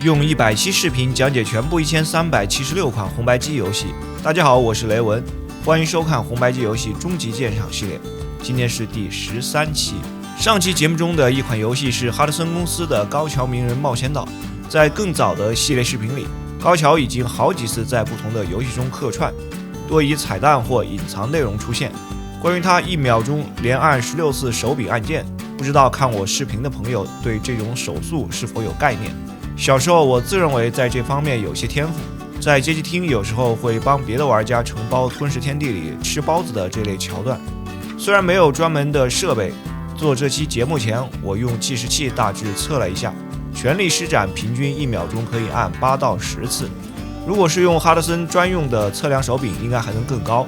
用100期视频讲解全部1376款红白机游戏。大家好，我是雷文，欢迎收看红白机游戏终极鉴赏系列。今天是第13期。上期节目中的一款游戏是哈德森公司的《高桥名人冒险岛》。在更早的系列视频里，高桥已经好几次在不同的游戏中客串，多以彩蛋或隐藏内容出现。关于他1秒钟连按16次手柄按键，不知道看我视频的朋友对这种手速是否有概念？小时候我自认为在这方面有些天赋，在街机厅有时候会帮别的玩家承包吞噬天地里吃包子的这类桥段。虽然没有专门的设备，做这期节目前我用计时器大致测了一下，全力施展平均1秒钟可以按8到10次。如果是用哈德森专用的测量手柄，应该还能更高。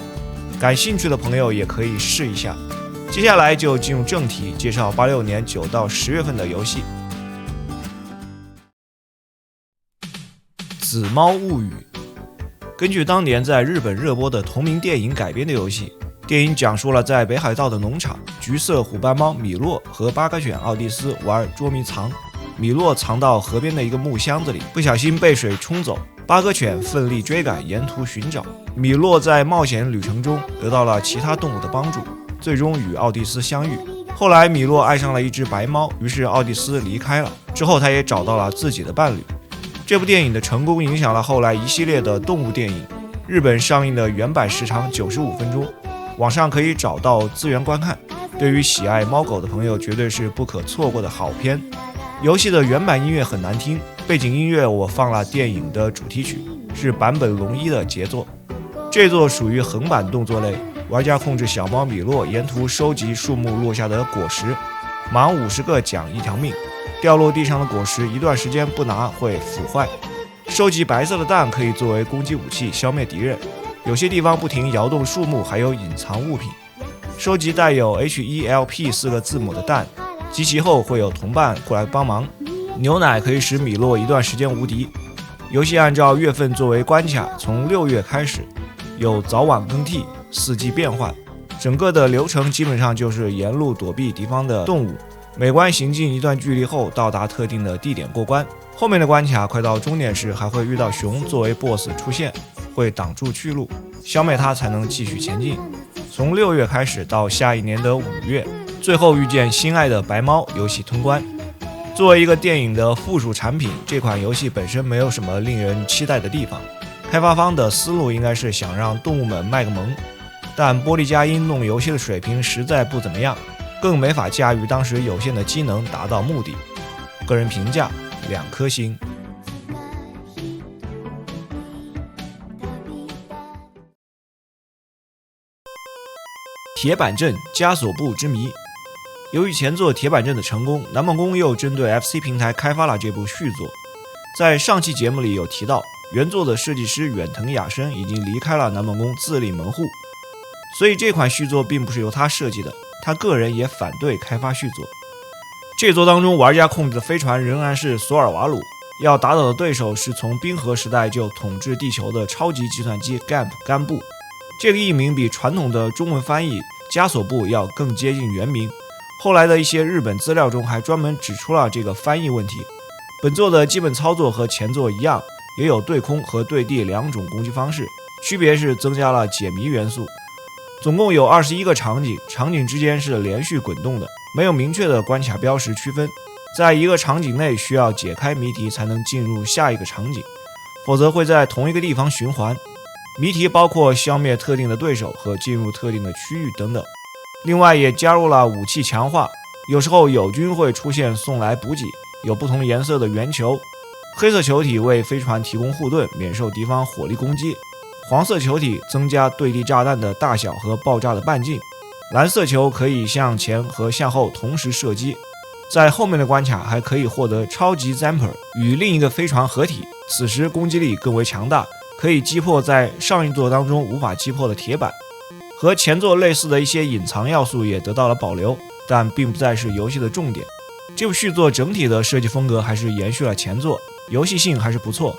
感兴趣的朋友也可以试一下。接下来就进入正题，介绍86年9到10月份的游戏。紫猫物语根据当年在日本热播的同名电影改编的游戏。电影讲述了在北海道的农场，橘色虎斑猫米洛和八哥犬奥蒂斯玩捉迷藏。米洛藏到河边的一个木箱子里，不小心被水冲走，八哥犬奋力追赶，沿途寻找。米洛在冒险旅程中得到了其他动物的帮助，最终与奥蒂斯相遇。后来米洛爱上了一只白猫，于是奥蒂斯离开了，之后他也找到了自己的伴侣。这部电影的成功影响了后来一系列的动物电影。日本上映的原版时长95分钟，网上可以找到资源观看，对于喜爱猫狗的朋友绝对是不可错过的好片。游戏的原版音乐很难听，背景音乐我放了电影的主题曲，是坂本龙一的杰作。这作属于横版动作类，玩家控制小猫米洛沿途收集树木落下的果实，满50个奖1条命，掉落地上的果实一段时间不拿会腐坏。收集白色的蛋可以作为攻击武器消灭敌人，有些地方不停摇动树木，还有隐藏物品。收集带有 HELP 4个字母的蛋，集齐后会有同伴过来帮忙。牛奶可以使米洛一段时间无敌。游戏按照月份作为关卡，从6月开始，有早晚更替、4季变换，整个的流程基本上就是沿路躲避敌方的动物，每关行进一段距离后到达特定的地点过关。后面的关卡快到终点时还会遇到熊作为 BOSS 出现，会挡住去路，消灭它才能继续前进。从6月开始到下一年的5月，最后遇见心爱的白猫，游戏通关。作为一个电影的附属产品，这款游戏本身没有什么令人期待的地方。开发方的思路应该是想让动物们卖个萌，但玻璃佳音弄游戏的水平实在不怎么样，更没法驾驭当时有限的机能达到目的。个人评价2颗星。铁板阵枷锁部之谜。由于前作铁板阵的成功，南梦宫又针对 FC 平台开发了这部续作。在上期节目里有提到，原作的设计师远藤雅生已经离开了南梦宫，自立门户，所以这款续作并不是由他设计的，他个人也反对开发续作。这作当中，玩家控制的飞船仍然是索尔瓦鲁，要打倒的对手是从冰河时代就统治地球的超级计算机 GAMP 干部。这个译名比传统的中文翻译枷锁部要更接近原名，后来的一些日本资料中还专门指出了这个翻译问题。本作的基本操作和前作一样，也有对空和对地2种攻击方式，区别是增加了解谜元素。总共有21个场景，场景之间是连续滚动的，没有明确的关卡标识区分。在一个场景内需要解开谜题才能进入下一个场景，否则会在同一个地方循环。谜题包括消灭特定的对手和进入特定的区域等等。另外也加入了武器强化，有时候友军会出现送来补给，有不同颜色的圆球，黑色球体为飞船提供护盾，免受敌方火力攻击，黄色球体增加对地炸弹的大小和爆炸的半径，蓝色球可以向前和向后同时射击。在后面的关卡还可以获得超级 Zamper 与另一个飞船合体，此时攻击力更为强大，可以击破在上一作当中无法击破的铁板。和前作类似的一些隐藏要素也得到了保留，但并不再是游戏的重点。这部续作整体的设计风格还是延续了前作，游戏性还是不错，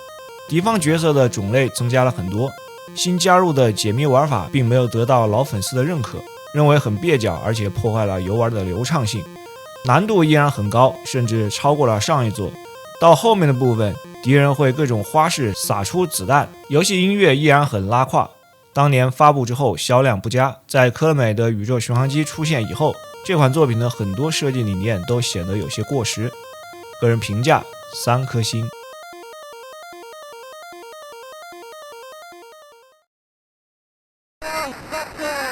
敌方角色的种类增加了很多，新加入的解谜玩法并没有得到老粉丝的认可，认为很蹩脚，而且破坏了游玩的流畅性，难度依然很高，甚至超过了上一作。到后面的部分，敌人会各种花式撒出子弹，游戏音乐依然很拉胯。当年发布之后销量不佳，在科乐美的宇宙巡航机出现以后，这款作品的很多设计理念都显得有些过时。个人评价3颗星。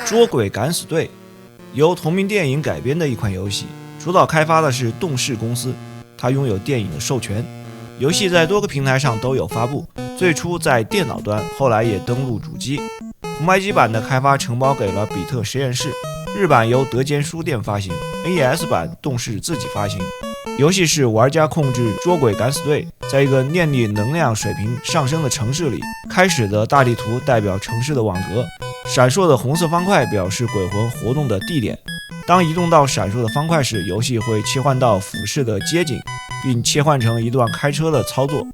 捉鬼敢死队由同名电影改编的一款游戏，主导开发的是动视公司，它拥有电影的授权。游戏在多个平台上都有发布，最初在电脑端，后来也登陆主机。红白机版的开发承包给了比特实验室，日版由德间书店发行， NES 版动视自己发行。游戏是玩家控制捉鬼敢死队，在一个念力能量水平上升的城市里，开始的大地图代表城市的网格，闪烁的红色方块表示鬼魂活动的地点。当移动到闪烁的方块时，游戏会切换到俯视的街景，并切换成一段开车的操作。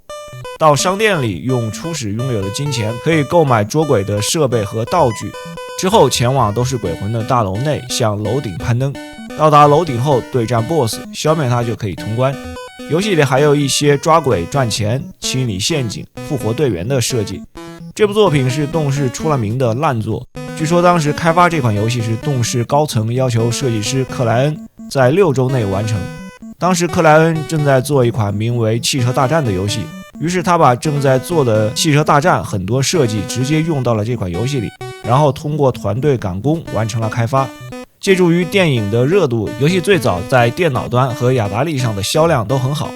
到商店里用初始拥有的金钱可以购买捉鬼的设备和道具，之后前往都是鬼魂的大楼内，向楼顶攀登。到达楼顶后对战 BOSS， 消灭它就可以通关。游戏里还有一些抓鬼赚钱、清理陷阱、复活队员的设计。这部作品是动视出了名的烂作，据说当时开发这款游戏时，动视高层要求设计师克莱恩在6周内完成。当时克莱恩正在做一款名为《汽车大战》的游戏，于是他把正在做的《汽车大战》很多设计直接用到了这款游戏里，然后通过团队赶工完成了开发。借助于电影的热度，游戏最早在电脑端和雅达利上的销量都很好，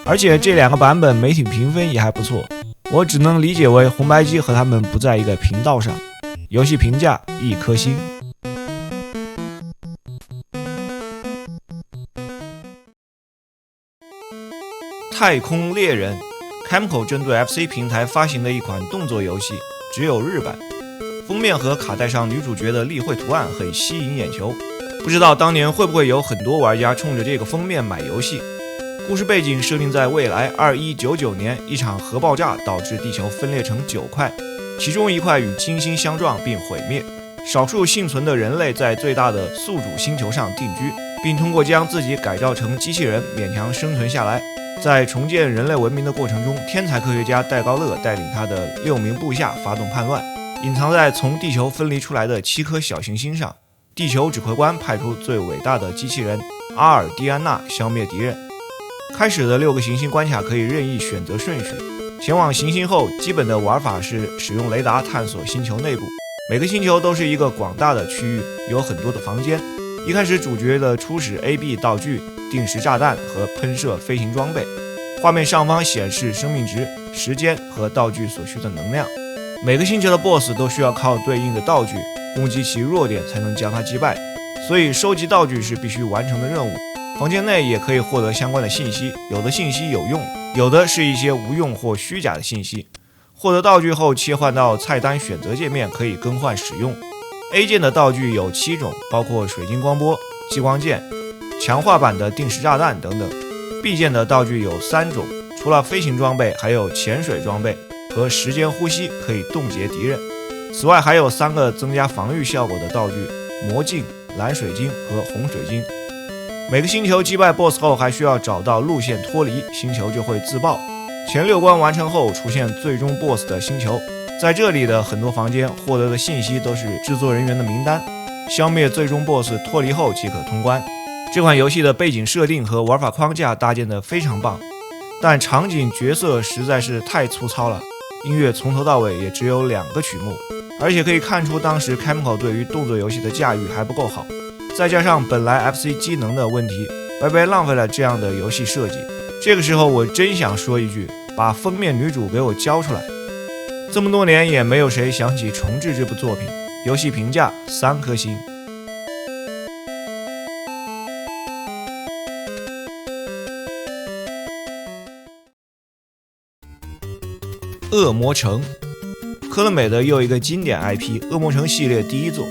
而且这2个版本媒体评分也还不错。我只能理解为红白机和他们不在一个频道上。游戏评价1颗星。太空猎人 Camco 针对 FC 平台发行的一款动作游戏，只有日版。封面和卡带上女主角的立绘图案很吸引眼球，不知道当年会不会有很多玩家冲着这个封面买游戏。故事背景设定在未来2199年，一场核爆炸导致地球分裂成9块，其中1块与金星相撞并毁灭，少数幸存的人类在最大的宿主星球上定居，并通过将自己改造成机器人勉强生存下来。在重建人类文明的过程中，天才科学家戴高乐带领他的6名部下发动叛乱，隐藏在从地球分离出来的7颗小行星上。地球指挥官派出最伟大的机器人阿尔蒂安娜消灭敌人。开始的6个行星关卡可以任意选择顺序，前往行星后，基本的玩法是使用雷达探索星球内部。每个星球都是一个广大的区域，有很多的房间。一开始主角的初始 AB 道具、定时炸弹和喷射飞行装备，画面上方显示生命值、时间和道具所需的能量。每个星球的 BOSS 都需要靠对应的道具攻击其弱点才能将它击败，所以收集道具是必须完成的任务。房间内也可以获得相关的信息，有的信息有用，有的是一些无用或虚假的信息。获得道具后切换到菜单选择界面可以更换使用。A 键的道具有7种，包括水晶光波、激光剑、强化版的定时炸弹等等。B 键的道具有3种，除了飞行装备，还有潜水装备和时间呼吸，可以冻结敌人。此外还有3个增加防御效果的道具：魔镜、蓝水晶和红水晶。每个星球击败 BOSS 后，还需要找到路线脱离，星球就会自爆。前6关完成后，出现最终 BOSS 的星球。在这里的很多房间获得的信息都是制作人员的名单，消灭最终 BOSS 脱离后即可通关。这款游戏的背景设定和玩法框架搭建得非常棒，但场景角色实在是太粗糙了，音乐从头到尾也只有2个曲目，而且可以看出当时 Camco 对于动作游戏的驾驭还不够好，再加上本来 FC 机能的问题，白白浪费了这样的游戏设计。这个时候我真想说一句，把封面女主给我交出来。这么多年也没有谁想起重置这部作品。游戏评价3颗星。恶魔城，科乐美的又一个经典 IP， 恶魔城系列第1作，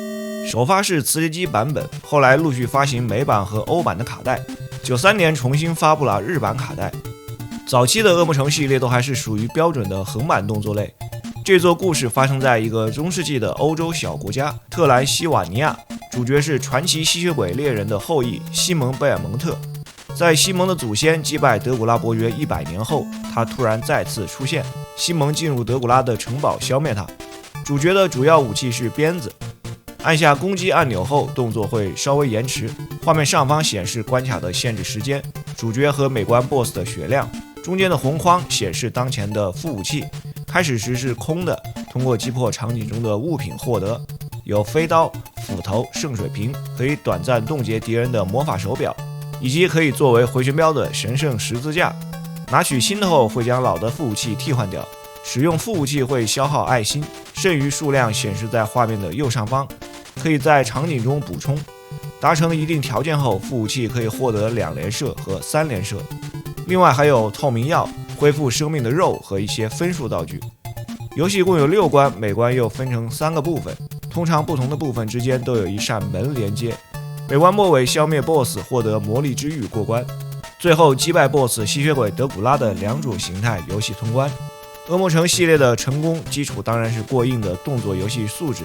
首发是磁碟机版本，后来陆续发行美版和欧版的卡带，93年重新发布了日版卡带。早期的恶魔城系列都还是属于标准的横版动作类。这座故事发生在一个中世纪的欧洲小国家特兰西瓦尼亚，主角是传奇吸血鬼猎人的后裔西蒙贝尔蒙特。在西蒙的祖先击败德古拉伯约100年后，他突然再次出现，西蒙进入德古拉的城堡消灭他。主角的主要武器是鞭子，按下攻击按钮后，动作会稍微延迟，画面上方显示关卡的限制时间、主角和美关 BOSS 的血量，中间的红框显示当前的副武器，开始时是空的，通过击破场景中的物品获得，有飞刀、斧头、圣水瓶，可以短暂冻结敌人的魔法手表，以及可以作为回旋镖的神圣十字架。拿取新的后会将老的副武器替换掉，使用副武器会消耗爱心，剩余数量显示在画面的右上方，可以在场景中补充。达成一定条件后，副武器可以获得2连射和3连射。另外还有透明药、恢复生命的肉和一些分数道具。游戏共有6关，每关又分成3个部分，通常不同的部分之间都有一扇门连接。每关末尾消灭 BOSS 获得魔力之玉过关，最后击败 BOSS 吸血鬼德古拉的2种形态，游戏通关。恶魔城系列的成功基础当然是过硬的动作游戏素质，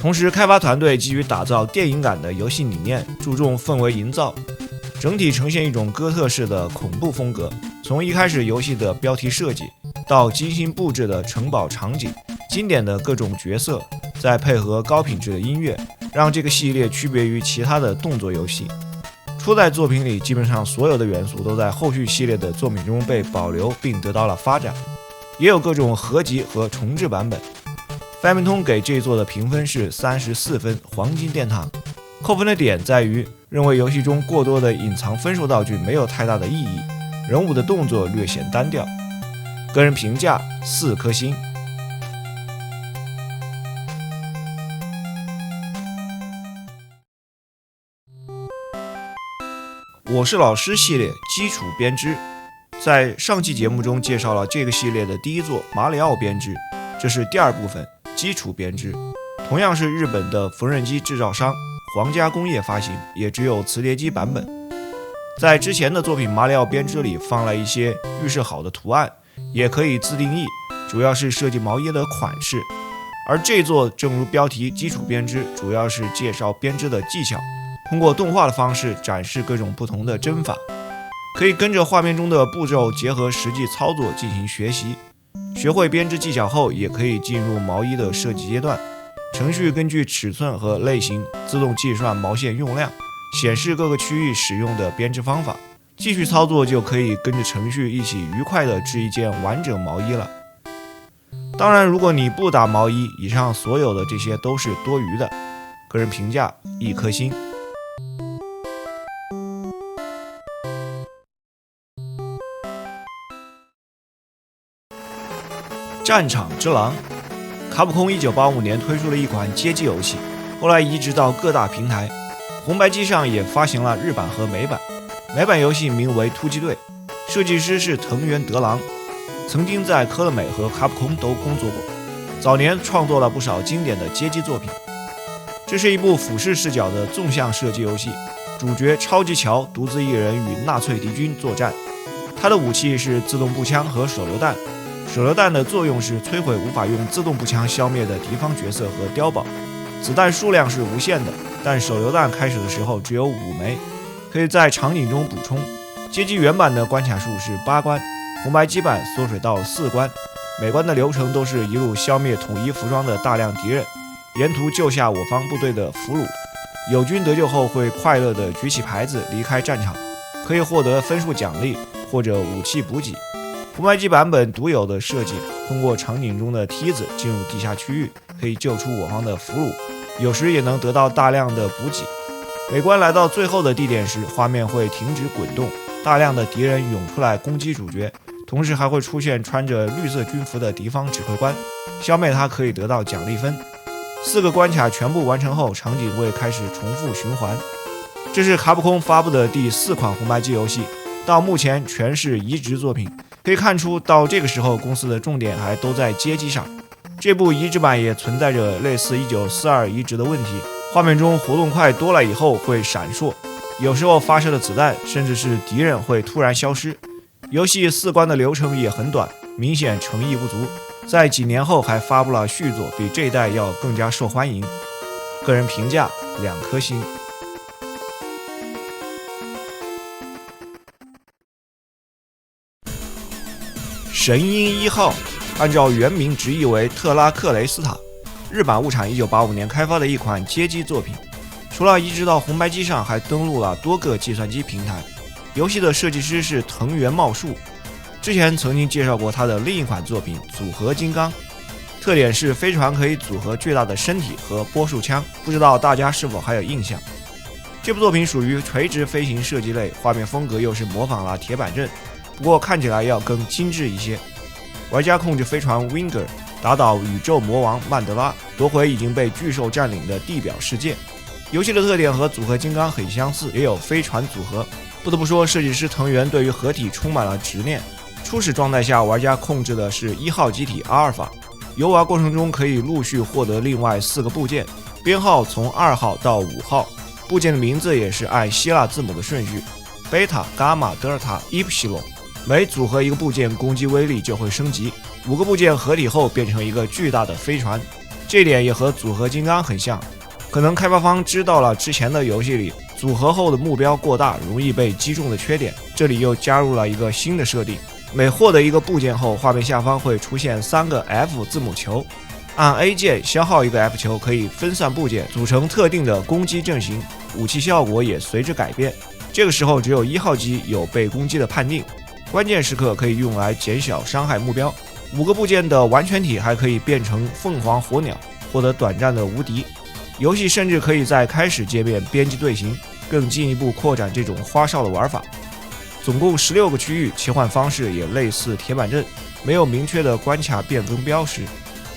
同时开发团队基于打造电影感的游戏理念，注重氛围营造，整体呈现一种哥特式的恐怖风格。从一开始游戏的标题设计，到精心布置的城堡场景、经典的各种角色，再配合高品质的音乐，让这个系列区别于其他的动作游戏。初代作品里基本上所有的元素都在后续系列的作品中被保留并得到了发展，也有各种合集和重制版本。翻米通给这一作的评分是34分，黄金殿堂。扣分的点在于认为游戏中过多的隐藏分数道具没有太大的意义，人物的动作略显单调。个人评价4颗星。我是老师系列基础编织，在上期节目中介绍了这个系列的第一作马里奥编织，这是第2部分基础编织，同样是日本的缝纫机制造商皇家工业发行，也只有磁碟机版本。在之前的作品马里奥编织里放了一些预设好的图案，也可以自定义，主要是设计毛衣的款式。而这作正如标题基础编织，主要是介绍编织的技巧，通过动画的方式展示各种不同的针法，可以跟着画面中的步骤结合实际操作进行学习。学会编织技巧后，也可以进入毛衣的设计阶段。程序根据尺寸和类型自动计算毛线用量，显示各个区域使用的编织方法。继续操作就可以跟着程序一起愉快地织一件完整毛衣了。当然，如果你不打毛衣，以上所有的这些都是多余的。个人评价1颗星。战场之狼，卡普空1985年推出了一款街机游戏，后来移植到各大平台，红白机上也发行了日版和美版。美版游戏名为突击队，设计师是藤原德郎，曾经在科乐美和卡普空都工作过，早年创作了不少经典的街机作品。这是一部俯视视角的纵向射击游戏，主角超级乔独自一人与纳粹敌军作战，他的武器是自动步枪和手榴弹。手榴弹的作用是摧毁无法用自动步枪消灭的敌方角色和碉堡，子弹数量是无限的，但手榴弹开始的时候只有5枚，可以在场景中补充。街机原版的关卡数是8关，红白机版缩水到4关，每关的流程都是一路消灭统一服装的大量敌人，沿途救下我方部队的俘虏。友军得救后会快乐地举起牌子离开战场，可以获得分数奖励或者武器补给。红白机版本独有的设计，通过场景中的梯子进入地下区域，可以救出我方的俘虏，有时也能得到大量的补给。每关来到最后的地点时，画面会停止滚动，大量的敌人涌出来攻击主角，同时还会出现穿着绿色军服的敌方指挥官，消灭他可以得到奖励分。4个关卡全部完成后，场景会开始重复循环。这是卡普空发布的第4款红白机游戏，到目前全是移植作品。可以看出，到这个时候公司的重点还都在街机上。这部移植版也存在着类似1942移植的问题，画面中活动块多了以后会闪烁，有时候发射的子弹甚至是敌人会突然消失。游戏4关的流程也很短，明显诚意不足。在几年后还发布了续作，比这一代要更加受欢迎。个人评价2颗星。神鹰1号按照原名直译为特拉克雷斯塔，日版物产1985年开发的一款街机作品。除了移植到红白机上，还登陆了多个计算机平台。游戏的设计师是藤原茂树，之前曾经介绍过他的另一款作品《组合金刚》，特点是飞船可以组合巨大的身体和波束枪，不知道大家是否还有印象？这部作品属于垂直飞行射击类，画面风格又是模仿了铁板阵，不过看起来要更精致一些。玩家控制飞船 Winger 打倒宇宙魔王曼德拉，夺回已经被巨兽占领的地表世界。游戏的特点和组合金刚很相似，也有飞船组合。不得不说，设计师藤原对于合体充满了执念。初始状态下，玩家控制的是1号机体阿尔法，游玩过程中可以陆续获得另外4个部件，编号从2号到5号，部件的名字也是按希腊字母的顺序，贝塔、伽马、德尔塔、伊普西隆。每组合一个部件，攻击威力就会升级。5个部件合体后变成一个巨大的飞船，这点也和组合金刚很像。可能开发方知道了之前的游戏里组合后的目标过大容易被击中的缺点，这里又加入了一个新的设定。每获得一个部件后，画面下方会出现3个 F 字母球，按 A 键消耗一个 F 球，可以分散部件组成特定的攻击阵型，武器效果也随之改变。这个时候只有1号机有被攻击的判定，关键时刻可以用来减小伤害目标。5个部件的完全体还可以变成凤凰火鸟，获得短暂的无敌。游戏甚至可以在开始界面编辑队形，更进一步扩展这种花哨的玩法。总共16个区域，切换方式也类似铁板阵，没有明确的关卡变更标识。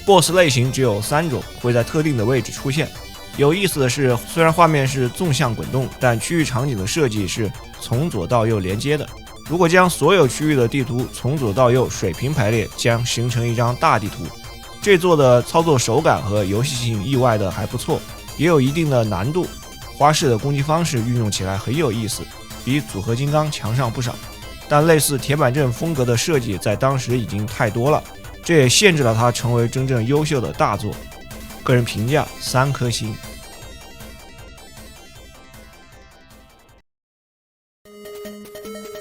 BOSS 类型只有3种，会在特定的位置出现。有意思的是，虽然画面是纵向滚动，但区域场景的设计是从左到右连接的。如果将所有区域的地图从左到右水平排列，将形成一张大地图。这做的操作手感和游戏性意外的还不错，也有一定的难度。花式的攻击方式运用起来很有意思，比组合金刚强上不少。但类似铁板阵风格的设计在当时已经太多了，这也限制了它成为真正优秀的大作。个人评价3颗星。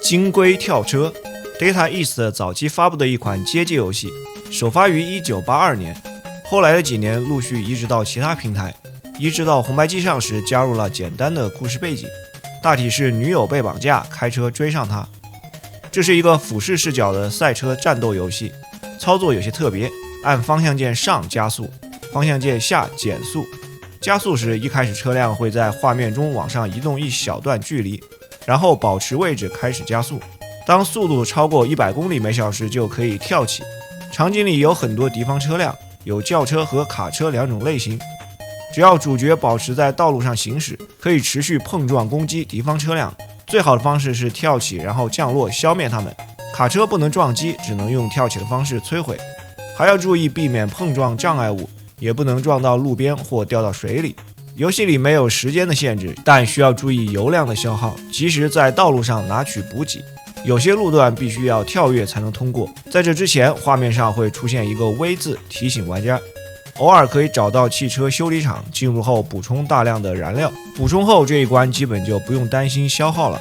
金龟跳车 Data East 早期发布的一款街机游戏，首发于1982年，后来的几年陆续移植到其他平台。移植到红白机上时，加入了简单的故事背景，大体是女友被绑架，开车追上他。这是一个俯视视角的赛车战斗游戏，操作有些特别，按方向键上加速，方向键下减速。加速时，一开始车辆会在画面中往上移动一小段距离，然后保持位置开始加速。当速度超过100公里每小时就可以跳起。场景里有很多敌方车辆，有轿车和卡车2种类型。只要主角保持在道路上行驶，可以持续碰撞攻击敌方车辆。最好的方式是跳起然后降落消灭它们。卡车不能撞击，只能用跳起的方式摧毁。还要注意避免碰撞障碍物，也不能撞到路边或掉到水里。游戏里没有时间的限制，但需要注意油量的消耗，及时在道路上拿取补给。有些路段必须要跳跃才能通过，在这之前，画面上会出现一个 V 字提醒玩家。偶尔可以找到汽车修理厂，进入后补充大量的燃料，补充后这一关基本就不用担心消耗了。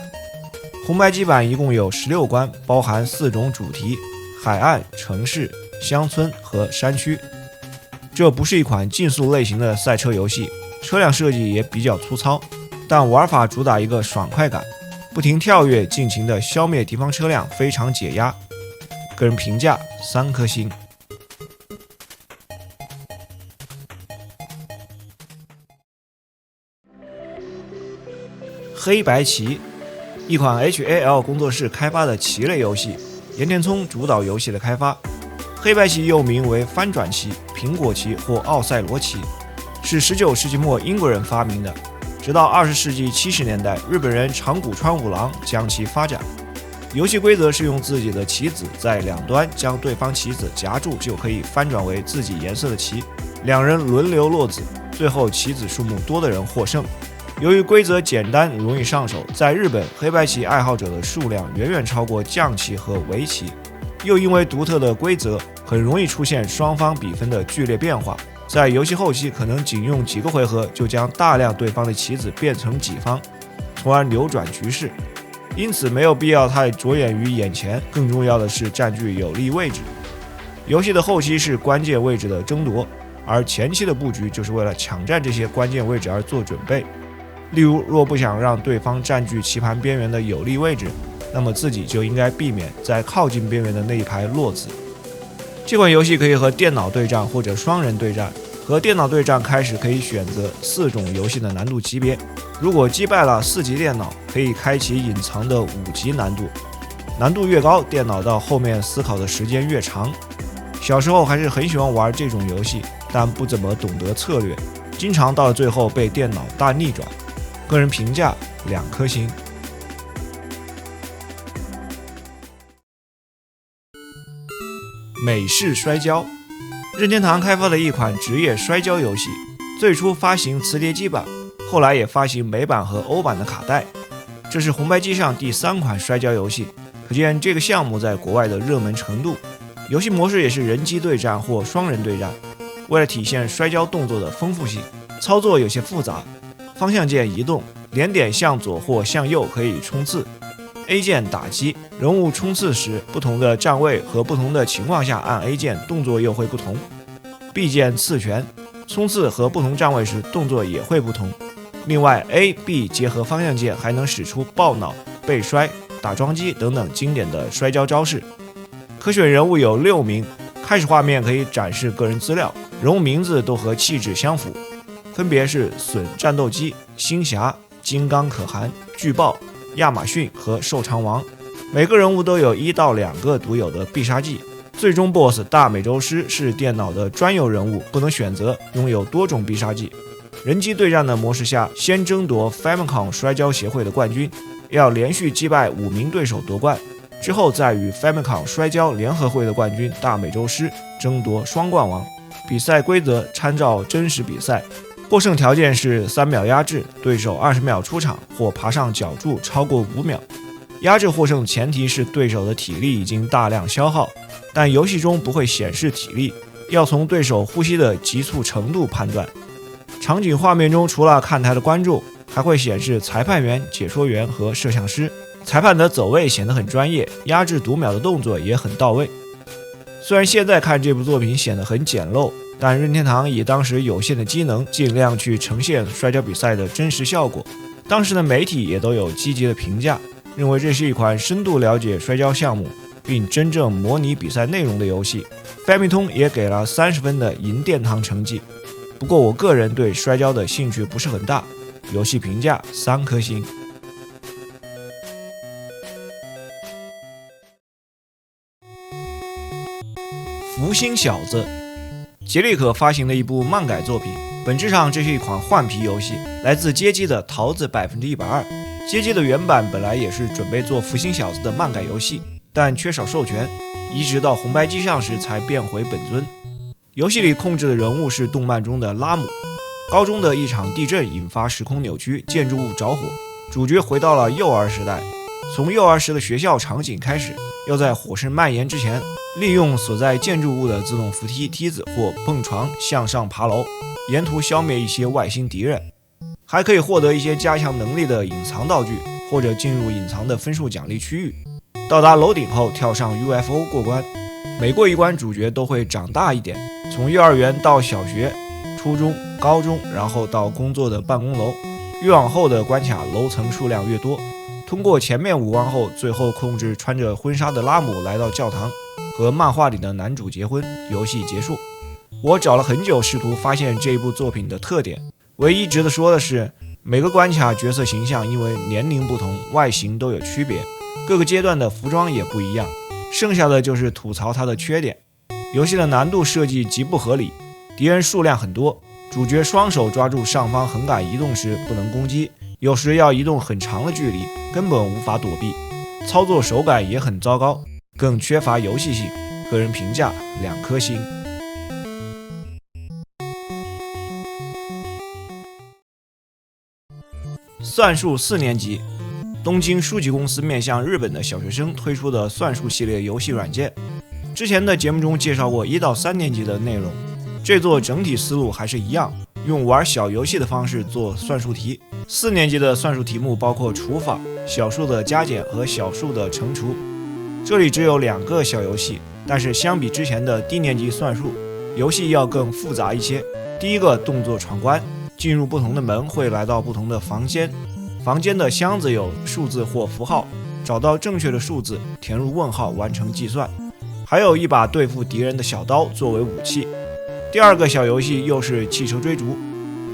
红白机版一共有16关，包含4种主题：海岸、城市、乡村和山区。这不是一款竞速类型的赛车游戏，车辆设计也比较粗糙，但玩法主打一个爽快感，不停跳跃，尽情的消灭敌方车辆，非常解压。个人评价3颗星。黑白棋，一款 HAL 工作室开发的棋类游戏，岩田聪主导游戏的开发。黑白棋又名为翻转棋、苹果棋或奥赛罗棋，是19世纪末英国人发明的。直到20世纪70年代，日本人长谷川五郎将其发展。游戏规则是用自己的棋子在两端将对方棋子夹住，就可以翻转为自己颜色的棋，两人轮流落子，最后棋子数目多的人获胜。由于规则简单容易上手，在日本黑白棋爱好者的数量远远超过将棋和围棋。又因为独特的规则，很容易出现双方比分的剧烈变化，在游戏后期可能仅用几个回合就将大量对方的棋子变成己方，从而扭转局势。因此没有必要太着眼于眼前，更重要的是占据有利位置。游戏的后期是关键位置的争夺，而前期的布局就是为了抢占这些关键位置而做准备。例如，若不想让对方占据棋盘边缘的有利位置，那么自己就应该避免在靠近边缘的那一排落子。这款游戏可以和电脑对战或者双人对战。和电脑对战开始可以选择4种游戏的难度级别，如果击败了4级电脑，可以开启隐藏的5级难度。难度越高，电脑到后面思考的时间越长。小时候还是很喜欢玩这种游戏，但不怎么懂得策略，经常到了最后被电脑大逆转。个人评价2颗星。美式摔跤，任天堂开发的一款职业摔跤游戏，最初发行磁碟机版，后来也发行美版和欧版的卡带。这是红白机上第3款摔跤游戏，可见这个项目在国外的热门程度。游戏模式也是人机对战或双人对战。为了体现摔跤动作的丰富性，操作有些复杂。方向键移动，连点向左或向右可以冲刺。A 键打击，人物冲刺时，不同的站位和不同的情况下按 A 键，动作又会不同。B 键刺拳，冲刺和不同站位时动作也会不同。另外 A、B 结合方向键还能使出爆脑、背摔、打桩击等等经典的摔跤招式。可选人物有6名，开始画面可以展示个人资料，人物名字都和气质相符，分别是隼战斗机、星侠、金刚可汗、巨豹、亚马逊和瘦长王。每个人物都有1到2个独有的必杀技。最终 BOSS 大美洲狮是电脑的专有人物，不能选择，拥有多种必杀技。人机对战的模式下，先争夺 Famicom 摔跤协会的冠军，要连续击败5名对手夺冠，之后再与 Famicom 摔跤联合会的冠军大美洲狮争夺双冠王。比赛规则参照真实比赛，获胜条件是3秒压制，对手20秒出场或爬上角柱超过5秒。压制获胜的前提是对手的体力已经大量消耗，但游戏中不会显示体力，要从对手呼吸的急促程度判断。场景画面中除了看台的观众，还会显示裁判员、解说员和摄像师。裁判的走位显得很专业，压制读秒的动作也很到位。虽然现在看这部作品显得很简陋，但任天堂以当时有限的机能，尽量去呈现摔跤比赛的真实效果。当时的媒体也都有积极的评价，认为这是一款深度了解摔跤项目并真正模拟比赛内容的游戏。Famicom 也给了30分的银殿堂成绩。不过我个人对摔跤的兴趣不是很大，游戏评价3颗星。福星小子，杰利可发行的一部漫改作品，本质上这是一款换皮游戏，来自街机的桃子120%。街机的原版本来也是准备做福星小子的漫改游戏，但缺少授权，移植到红白机上时才变回本尊。游戏里控制的人物是动漫中的拉姆。高中的一场地震引发时空扭曲，建筑物着火，主角回到了幼儿时代。从幼儿时的学校场景开始，要在火势蔓延之前，利用所在建筑物的自动扶梯、梯子或蹦床向上爬楼，沿途消灭一些外星敌人，还可以获得一些加强能力的隐藏道具，或者进入隐藏的分数奖励区域。到达楼顶后跳上 UFO 过关。每过一关，主角都会长大一点，从幼儿园到小学、初中、高中，然后到工作的办公楼。越往后的关卡楼层数量越多。通过前面5关后，最后控制穿着婚纱的拉姆来到教堂，和漫画里的男主结婚，游戏结束。我找了很久，试图发现这部作品的特点，唯一值得说的是，每个关卡角色形象因为年龄不同，外形都有区别，各个阶段的服装也不一样。剩下的就是吐槽它的缺点。游戏的难度设计极不合理，敌人数量很多，主角双手抓住上方横杆移动时不能攻击，有时要移动很长的距离，根本无法躲避，操作手感也很糟糕，更缺乏游戏性。个人评价2颗星。算术4年级，东京书籍公司面向日本的小学生推出的算术系列游戏软件。之前的节目中介绍过1到3年级的内容，这座整体思路还是一样，用玩小游戏的方式做算术题。4年级的算术题目包括除法、小数的加减和小数的乘除。这里只有2个小游戏，但是相比之前的低年级算术，游戏要更复杂一些。第一个动作闯关，进入不同的门会来到不同的房间，房间的箱子有数字或符号，找到正确的数字，填入问号完成计算。还有一把对付敌人的小刀作为武器。第2个小游戏又是汽车追逐，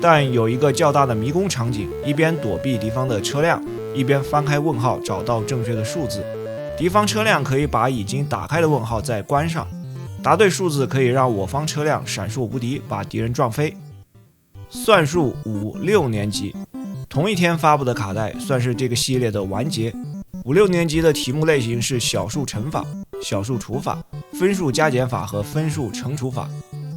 但有一个较大的迷宫场景，一边躲避敌方的车辆，一边翻开问号找到正确的数字。敌方车辆可以把已经打开的问号再关上，答对数字可以让我方车辆闪烁无敌，把敌人撞飞。算术5、6年级同一天发布的卡带，算是这个系列的完结。5、6年级的题目类型是小数乘法、小数除法、分数加减法和分数乘除法，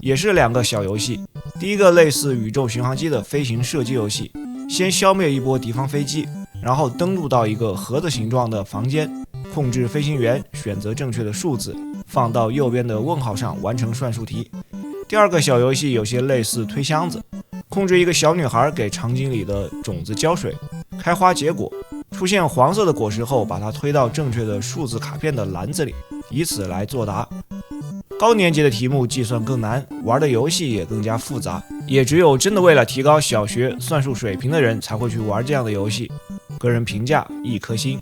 也是2个小游戏。第一个类似宇宙巡航机的飞行射击游戏，先消灭一波敌方飞机，然后登陆到一个盒子形状的房间，控制飞行员选择正确的数字，放到右边的问号上完成算术题。第2个小游戏有些类似推箱子，控制一个小女孩给场景里的种子浇水，开花结果，出现黄色的果实后把它推到正确的数字卡片的篮子里，以此来作答。高年级的题目计算更难，玩的游戏也更加复杂，也只有真的为了提高小学算术水平的人才会去玩这样的游戏。个人评价1颗星。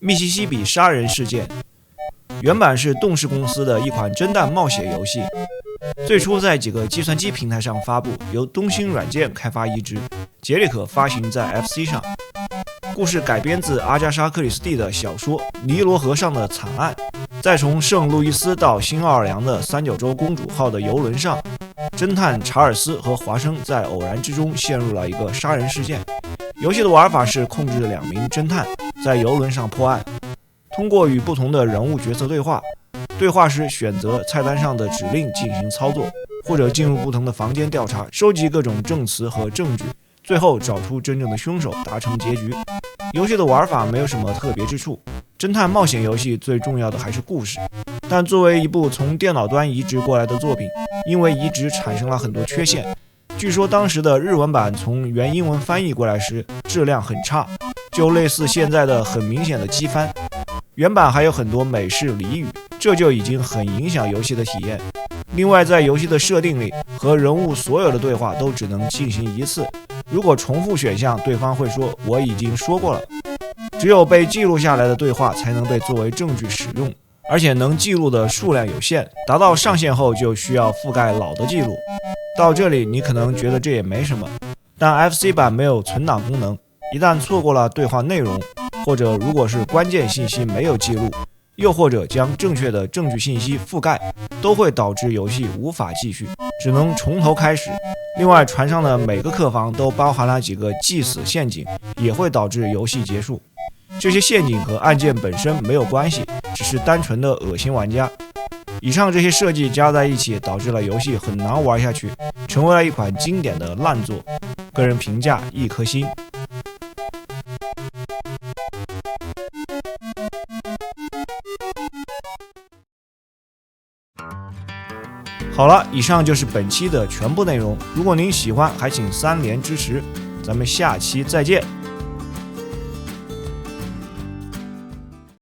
密西西比杀人事件原版是动视公司的一款侦探冒险游戏，最初在几个计算机平台上发布，由东兴软件开发移植，杰里可发行在 FC 上。故事改编自阿加莎·克里斯蒂的小说《尼罗河上的惨案》。在从圣路易斯到新奥尔良的三角洲公主号的游轮上，侦探查尔斯和华生在偶然之中陷入了一个杀人事件。游戏的玩法是控制2名侦探在游轮上破案，通过与不同的人物角色对话，对话时选择菜单上的指令进行操作，或者进入不同的房间调查，收集各种证词和证据，最后找出真正的凶手，达成结局。游戏的玩法没有什么特别之处，侦探冒险游戏最重要的还是故事。但作为一部从电脑端移植过来的作品，因为移植产生了很多缺陷。据说当时的日文版从原英文翻译过来时质量很差，就类似现在的很明显的机翻。原版还有很多美式俚语，这就已经很影响游戏的体验。另外，在游戏的设定里，和人物所有的对话都只能进行1次，如果重复选项，对方会说我已经说过了。只有被记录下来的对话才能被作为证据使用，而且能记录的数量有限，达到上限后就需要覆盖老的记录。到这里你可能觉得这也没什么，但 FC 版没有存档功能，一旦错过了对话内容，或者如果是关键信息没有记录，又或者将正确的证据信息覆盖，都会导致游戏无法继续，只能从头开始。另外，船上的每个客房都包含了几个既死陷阱，也会导致游戏结束。这些陷阱和案件本身没有关系，只是单纯的恶心玩家。以上这些设计加在一起，导致了游戏很难玩下去，成为了一款经典的烂作。个人评价1颗星。好了，以上就是本期的全部内容。如果您喜欢，还请3连支持。咱们下期再见。